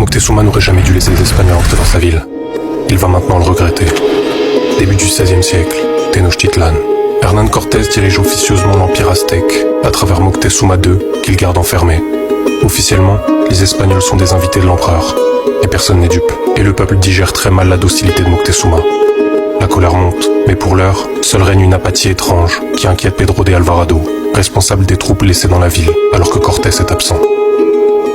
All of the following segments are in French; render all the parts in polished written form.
Moctezuma n'aurait jamais dû laisser les Espagnols entrer dans sa ville. Il va maintenant le regretter. Début du XVIe siècle, Tenochtitlan. Hernán Cortés dirige officieusement l'empire aztèque à travers Moctezuma II qu'il garde enfermé. Officiellement, les Espagnols sont des invités de l'empereur, et personne n'est dupe. Et le peuple digère très mal la docilité de Moctezuma. La colère monte, mais pour l'heure, seul règne une apathie étrange qui inquiète Pedro de Alvarado, responsable des troupes laissées dans la ville alors que Cortés est absent.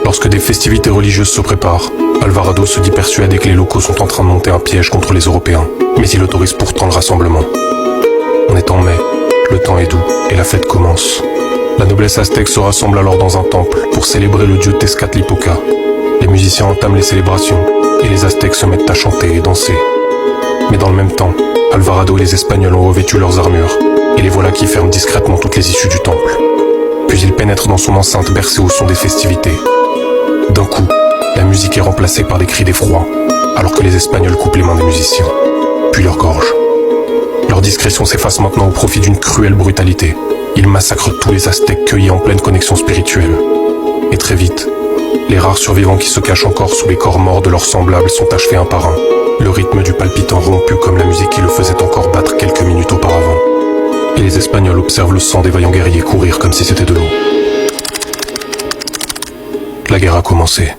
Lorsque des festivités religieuses se préparent, Alvarado se dit persuadé que les locaux sont en train de monter un piège contre les Européens, mais il autorise pourtant le rassemblement. On est en mai, le temps est doux et la fête commence. La noblesse aztèque se rassemble alors dans un temple pour célébrer le dieu Tezcatlipoca. Les musiciens entament les célébrations et les Aztèques se mettent à chanter et danser. Mais dans le même temps, Alvarado et les Espagnols ont revêtu leurs armures et les voilà qui ferment discrètement toutes les issues du temple. Puis ils pénètrent dans son enceinte bercée au son des festivités. D'un coup, la musique est remplacée par des cris d'effroi, alors que les Espagnols coupent les mains des musiciens, puis leur gorge. Leur discrétion s'efface maintenant au profit d'une cruelle brutalité. Ils massacrent tous les Aztèques cueillis en pleine connexion spirituelle. Et très vite, les rares survivants qui se cachent encore sous les corps morts de leurs semblables sont achevés un par un, le rythme du palpitant rompu comme la musique qui le faisait encore battre quelques minutes auparavant. Et les Espagnols observent le sang des vaillants guerriers courir comme si c'était de l'eau. La guerre a commencé.